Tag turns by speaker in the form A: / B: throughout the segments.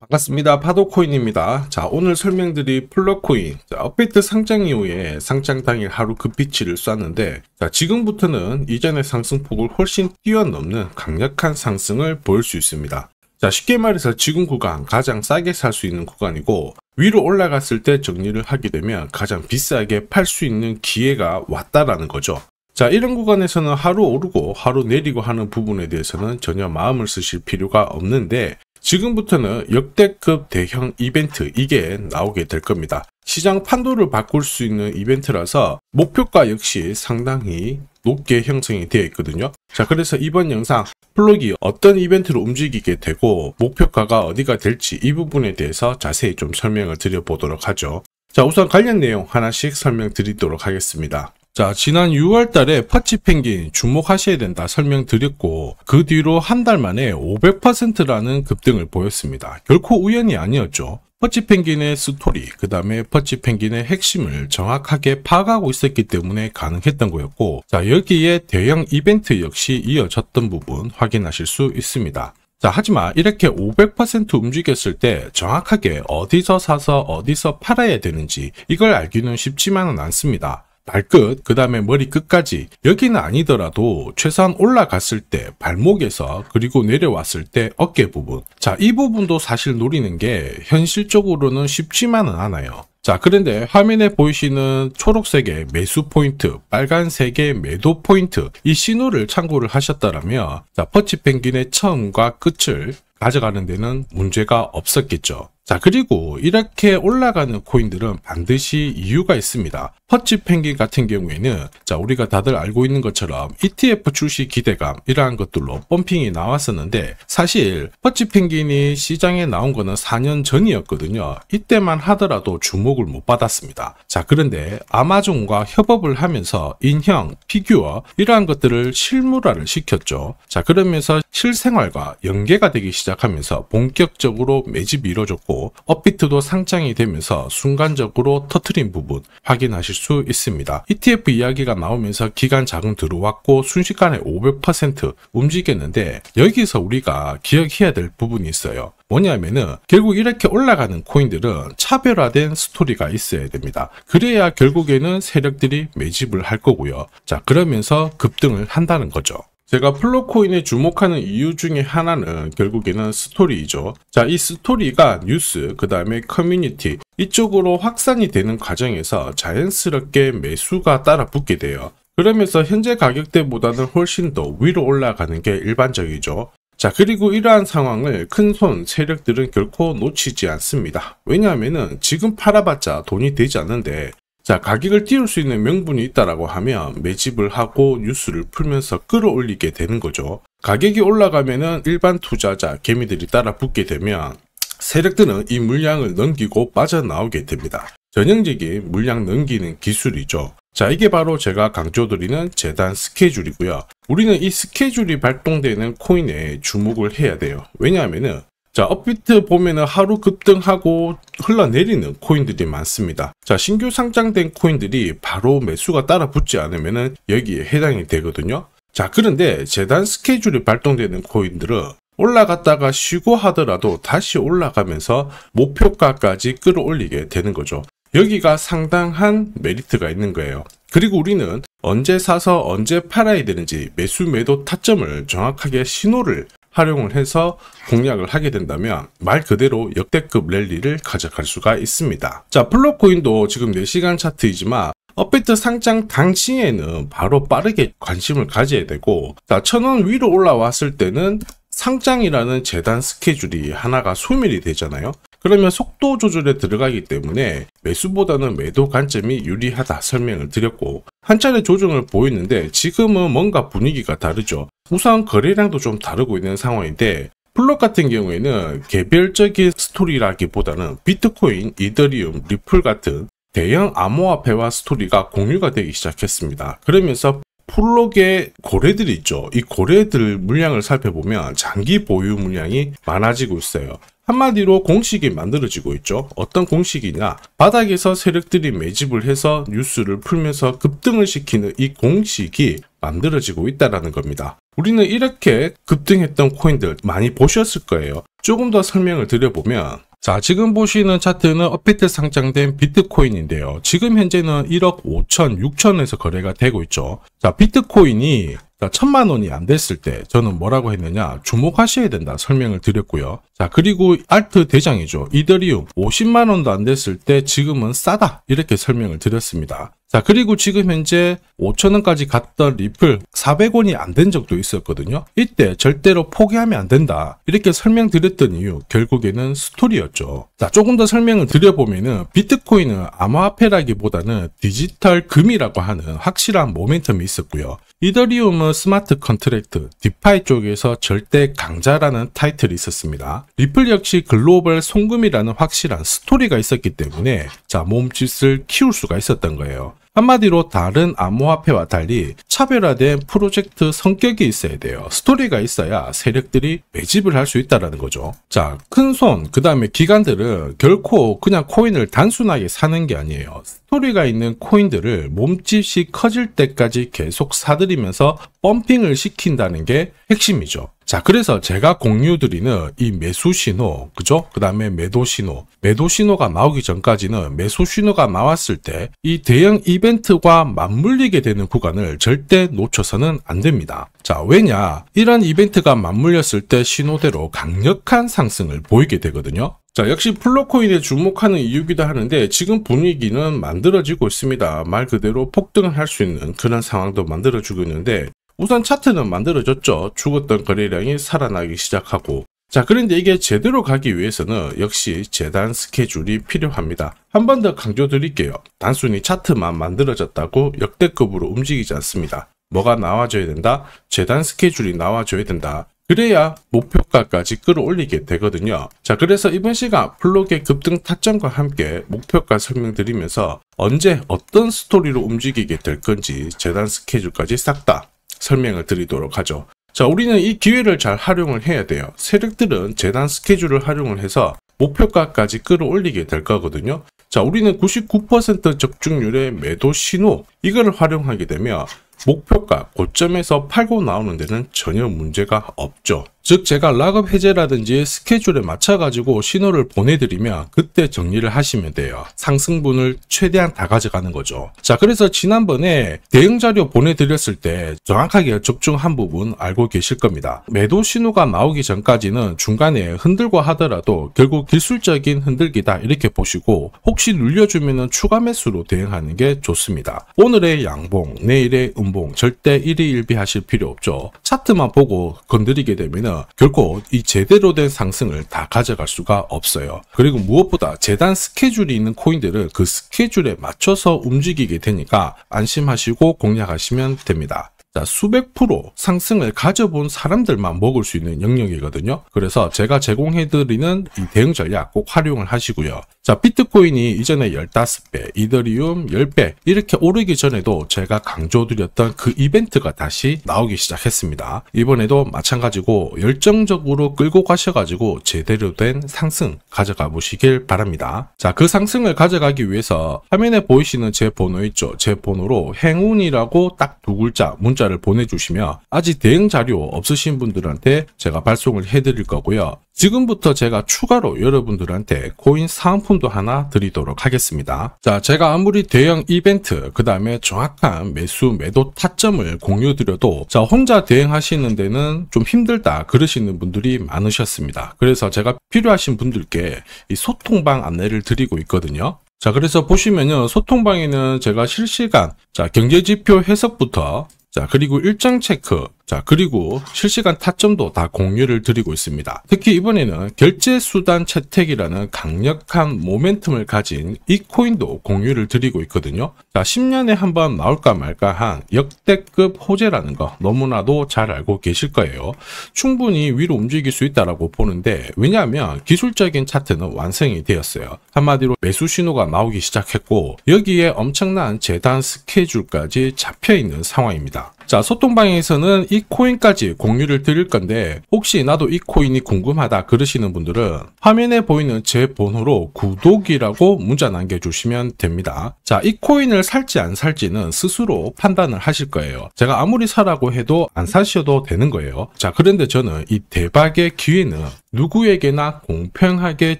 A: 반갑습니다. 파도코인입니다. 자, 오늘 설명드릴 플러코인. 업비트 상장 이후에 상장 당일 하루 급비치를 쐈는데, 자, 지금부터는 이전의 상승폭을 훨씬 뛰어넘는 강력한 상승을 보일 수 있습니다. 자, 쉽게 말해서 지금 구간 가장 싸게 살 수 있는 구간이고, 위로 올라갔을 때 정리를 하게 되면 가장 비싸게 팔 수 있는 기회가 왔다라는 거죠. 자, 이런 구간에서는 하루 오르고 하루 내리고 하는 부분에 대해서는 전혀 마음을 쓰실 필요가 없는데, 지금부터는 역대급 대형 이벤트 이게 나오게 될 겁니다. 시장 판도를 바꿀 수 있는 이벤트라서 목표가 역시 상당히 높게 형성이 되어 있거든요. 자, 그래서 이번 영상 플러기 어떤 이벤트로 움직이게 되고 목표가가 어디가 될지 이 부분에 대해서 자세히 좀 설명을 드려보도록 하죠. 자, 우선 관련 내용 하나씩 설명드리도록 하겠습니다. 자, 지난 6월 달에 퍼치펭귄 주목하셔야 된다 설명드렸고, 그 뒤로 한 달 만에 500%라는 급등을 보였습니다. 결코 우연이 아니었죠. 퍼치펭귄의 스토리, 그 다음에 퍼치펭귄의 핵심을 정확하게 파악하고 있었기 때문에 가능했던 거였고, 자, 여기에 대형 이벤트 역시 이어졌던 부분 확인하실 수 있습니다. 자, 하지만 이렇게 500% 움직였을 때 정확하게 어디서 사서 어디서 팔아야 되는지 이걸 알기는 쉽지만은 않습니다. 발끝, 그 다음에 머리 끝까지, 여기는 아니더라도 최소한 올라갔을 때 발목에서, 그리고 내려왔을 때 어깨 부분, 자, 이 부분도 사실 노리는 게 현실적으로는 쉽지만은 않아요. 자, 그런데 화면에 보이시는 초록색의 매수 포인트, 빨간색의 매도 포인트, 이 신호를 참고를 하셨다면, 자, 퍼치펭귄의 처음과 끝을 가져가는 데는 문제가 없었겠죠. 자, 그리고 이렇게 올라가는 코인들은 반드시 이유가 있습니다. 퍼치펭귄 같은 경우에는, 자, 우리가 다들 알고 있는 것처럼 ETF 출시 기대감 이러한 것들로 펌핑이 나왔었는데, 사실 퍼치펭귄이 시장에 나온 거는 4년 전이었거든요. 이때만 하더라도 주목을 못 받았습니다. 자, 그런데 아마존과 협업을 하면서 인형, 피규어 이러한 것들을 실물화를 시켰죠. 자, 그러면서 실생활과 연계가 되기 시작하면서 본격적으로 매집이 이루어졌고, 업비트도 상장이 되면서 순간적으로 터트린 부분 확인하실 수 있습니다. ETF 이야기가 나오면서 기간 자금 들어왔고 순식간에 500% 움직였는데, 여기서 우리가 기억해야 될 부분이 있어요. 뭐냐면은 결국 이렇게 올라가는 코인들은 차별화된 스토리가 있어야 됩니다. 그래야 결국에는 세력들이 매집을 할 거고요. 자, 그러면서 급등을 한다는 거죠. 제가 플러코인에 주목하는 이유 중에 하나는 결국에는 스토리이죠. 자, 이 스토리가 뉴스, 그 다음에 커뮤니티 이쪽으로 확산이 되는 과정에서 자연스럽게 매수가 따라 붙게 돼요. 그러면서 현재 가격대보다는 훨씬 더 위로 올라가는 게 일반적이죠. 자, 그리고 이러한 상황을 큰손 세력들은 결코 놓치지 않습니다. 왜냐하면은 지금 팔아봤자 돈이 되지 않는데, 자, 가격을 띄울 수 있는 명분이 있다라고 하면 매집을 하고 뉴스를 풀면서 끌어올리게 되는 거죠. 가격이 올라가면은 일반 투자자, 개미들이 따라 붙게 되면 세력들은 이 물량을 넘기고 빠져나오게 됩니다. 전형적인 물량 넘기는 기술이죠. 자, 이게 바로 제가 강조드리는 재단 스케줄이고요. 우리는 이 스케줄이 발동되는 코인에 주목을 해야 돼요. 왜냐하면은, 자, 업비트 보면은 하루 급등하고 흘러내리는 코인들이 많습니다. 자, 신규 상장된 코인들이 바로 매수가 따라 붙지 않으면은 여기에 해당이 되거든요. 자, 그런데 재단 스케줄이 발동되는 코인들은 올라갔다가 쉬고 하더라도 다시 올라가면서 목표가까지 끌어올리게 되는 거죠. 여기가 상당한 메리트가 있는 거예요. 그리고 우리는 언제 사서 언제 팔아야 되는지 매수 매도 타점을 정확하게 신호를 활용을 해서 공략을 하게 된다면 말 그대로 역대급 랠리를 가져갈 수가 있습니다. 자, 플러코인도 지금 4시간 차트이지만 업비트 상장 당시에는 바로 빠르게 관심을 가져야 되고, 자, 1000원 위로 올라왔을 때는 상장이라는 재단 스케줄이 하나가 소멸이 되잖아요. 그러면 속도 조절에 들어가기 때문에 매수보다는 매도 관점이 유리하다 설명을 드렸고, 한 차례 조정을 보였는데 지금은 뭔가 분위기가 다르죠. 우선 거래량도 좀 다르고 있는 상황인데, 플럭 같은 경우에는 개별적인 스토리라기보다는 비트코인, 이더리움, 리플 같은 대형 암호화폐와 스토리가 공유가 되기 시작했습니다. 그러면서 플럭의 고래들이 있죠. 이 고래들 물량을 살펴보면 장기 보유 물량이 많아지고 있어요. 한마디로 공식이 만들어지고 있죠. 어떤 공식이냐? 바닥에서 세력들이 매집을 해서 뉴스를 풀면서 급등을 시키는 이 공식이 만들어지고 있다는 겁니다. 우리는 이렇게 급등했던 코인들 많이 보셨을 거예요. 조금 더 설명을 드려보면, 자, 지금 보시는 차트는 업비트 상장된 비트코인인데요. 지금 현재는 1억 5천, 6천에서 거래가 되고 있죠. 자, 비트코인이 1,000만 원이 안 됐을 때 저는 뭐라고 했느냐, 주목하셔야 된다 설명을 드렸고요. 자, 그리고 알트 대장이죠. 이더리움 50만 원도 안 됐을 때 지금은 싸다 이렇게 설명을 드렸습니다. 자, 그리고 지금 현재 5,000원까지 갔던 리플 400원이 안 된 적도 있었거든요. 이때 절대로 포기하면 안 된다 이렇게 설명드렸던 이유, 결국에는 스토리였죠. 자, 조금 더 설명을 드려보면은 비트코인은 암호화폐라기보다는 디지털 금이라고 하는 확실한 모멘텀이 있었고요. 이더리움은 스마트 컨트랙트, 디파이 쪽에서 절대 강자라는 타이틀이 있었습니다. 리플 역시 글로벌 송금이라는 확실한 스토리가 있었기 때문에 자, 몸짓을 키울 수가 있었던 거예요. 한마디로 다른 암호화폐와 달리 차별화된 프로젝트 성격이 있어야 돼요. 스토리가 있어야 세력들이 매집을 할 수 있다는 거죠. 자, 큰손, 그 다음에 기관들은 결코 그냥 코인을 단순하게 사는 게 아니에요. 스토리가 있는 코인들을 몸집이 커질 때까지 계속 사들이면서 펌핑을 시킨다는 게 핵심이죠. 자, 그래서 제가 공유드리는 이 매수 신호, 그죠? 그 다음에 매도 신호. 매도 신호가 나오기 전까지는 매수 신호가 나왔을 때 이 대형 이벤트와 맞물리게 되는 구간을 절대 놓쳐서는 안 됩니다. 자, 왜냐? 이런 이벤트가 맞물렸을 때 신호대로 강력한 상승을 보이게 되거든요. 자, 역시 플로코인에 주목하는 이유기도 하는데 지금 분위기는 만들어지고 있습니다. 말 그대로 폭등을 할 수 있는 그런 상황도 만들어지고 있는데 우선 차트는 만들어졌죠. 죽었던 거래량이 살아나기 시작하고. 자, 그런데 이게 제대로 가기 위해서는 역시 재단 스케줄이 필요합니다. 한 번 더 강조드릴게요. 단순히 차트만 만들어졌다고 역대급으로 움직이지 않습니다. 뭐가 나와줘야 된다? 재단 스케줄이 나와줘야 된다. 그래야 목표가까지 끌어올리게 되거든요. 자, 그래서 이번 시간 플록의 급등 타점과 함께 목표가 설명드리면서 언제 어떤 스토리로 움직이게 될 건지 재단 스케줄까지 싹 다 설명을 드리도록 하죠. 자, 우리는 이 기회를 잘 활용을 해야 돼요. 세력들은 재단 스케줄을 활용을 해서 목표가까지 끌어올리게 될 거거든요. 자, 우리는 99% 적중률의 매도 신호, 이걸 활용하게 되면 목표가 고점에서 팔고 나오는 데는 전혀 문제가 없죠. 즉 제가 락업 해제라든지 스케줄에 맞춰가지고 신호를 보내드리면 그때 정리를 하시면 돼요. 상승분을 최대한 다 가져가는 거죠. 자, 그래서 지난번에 대응 자료 보내드렸을 때 정확하게 적중한 부분 알고 계실 겁니다. 매도 신호가 나오기 전까지는 중간에 흔들고 하더라도 결국 기술적인 흔들기다 이렇게 보시고 혹시 눌려주면 추가 매수로 대응하는 게 좋습니다. 오늘의 양봉, 내일의 음봉 절대 일희일비하실 필요 없죠. 차트만 보고 건드리게 되면 결코 이 제대로 된 상승을 다 가져갈 수가 없어요. 그리고 무엇보다 재단 스케줄이 있는 코인들은 그 스케줄에 맞춰서 움직이게 되니까 안심하시고 공략하시면 됩니다. 자, 수백 프로 상승을 가져본 사람들만 먹을 수 있는 영역이거든요. 그래서 제가 제공해드리는 이 대응 전략 꼭 활용을 하시고요. 자, 비트코인이 이전에 15배, 이더리움 10배 이렇게 오르기 전에도 제가 강조드렸던 그 이벤트가 다시 나오기 시작했습니다. 이번에도 마찬가지고 열정적으로 끌고 가셔가지고 제대로 된 상승 가져가 보시길 바랍니다. 자, 그 상승을 가져가기 위해서 화면에 보이시는 제 번호 있죠. 제 번호로 행운이라고 딱 두 글자 문자를 보내주시면 아직 대응 자료 없으신 분들한테 제가 발송을 해드릴 거고요. 지금부터 제가 추가로 여러분들한테 코인 사은품도 하나 드리도록 하겠습니다. 자, 제가 아무리 대형 이벤트, 그 다음에 정확한 매수, 매도 타점을 공유드려도 자, 혼자 대응하시는 데는 좀 힘들다 그러시는 분들이 많으셨습니다. 그래서 제가 필요하신 분들께 이 소통방 안내를 드리고 있거든요. 자, 그래서 보시면요, 소통방에는 제가 실시간 경제지표 해석부터 그리고 일정 체크, 그리고 실시간 타점도 다 공유를 드리고 있습니다. 특히 이번에는 결제수단 채택이라는 강력한 모멘텀을 가진 이 코인도 공유를 드리고 있거든요. 10년에 한 번 나올까 말까 한 역대급 호재라는 거 너무나도 잘 알고 계실 거예요. 충분히 위로 움직일 수 있다고 보는데, 왜냐하면 기술적인 차트는 완성이 되었어요. 한마디로 매수 신호가 나오기 시작했고 여기에 엄청난 재단 스케줄까지 잡혀있는 상황입니다. 자, 소통방에서는 이 이 코인까지 공유를 드릴 건데 혹시 나도 이 코인이 궁금하다 그러시는 분들은 화면에 보이는 제 번호로 구독이라고 문자 남겨주시면 됩니다. 자, 이 코인을 살지 안 살지는 스스로 판단을 하실 거예요. 제가 아무리 사라고 해도 안 사셔도 되는 거예요. 자, 그런데 저는 이 대박의 기회는 누구에게나 공평하게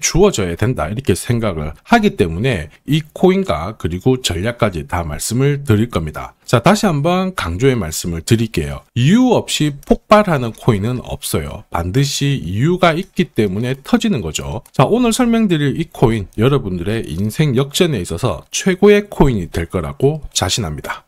A: 주어져야 된다 이렇게 생각을 하기 때문에 이 코인과 그리고 전략까지 다 말씀을 드릴 겁니다. 자, 다시 한번 강조의 말씀을 드릴게요. 이유 없이 폭발하는 코인은 없어요. 반드시 이유가 있기 때문에 터지는 거죠. 자, 오늘 설명드릴 이 코인 여러분들의 인생 역전에 있어서 최고의 코인이 될 거라고 자신합니다.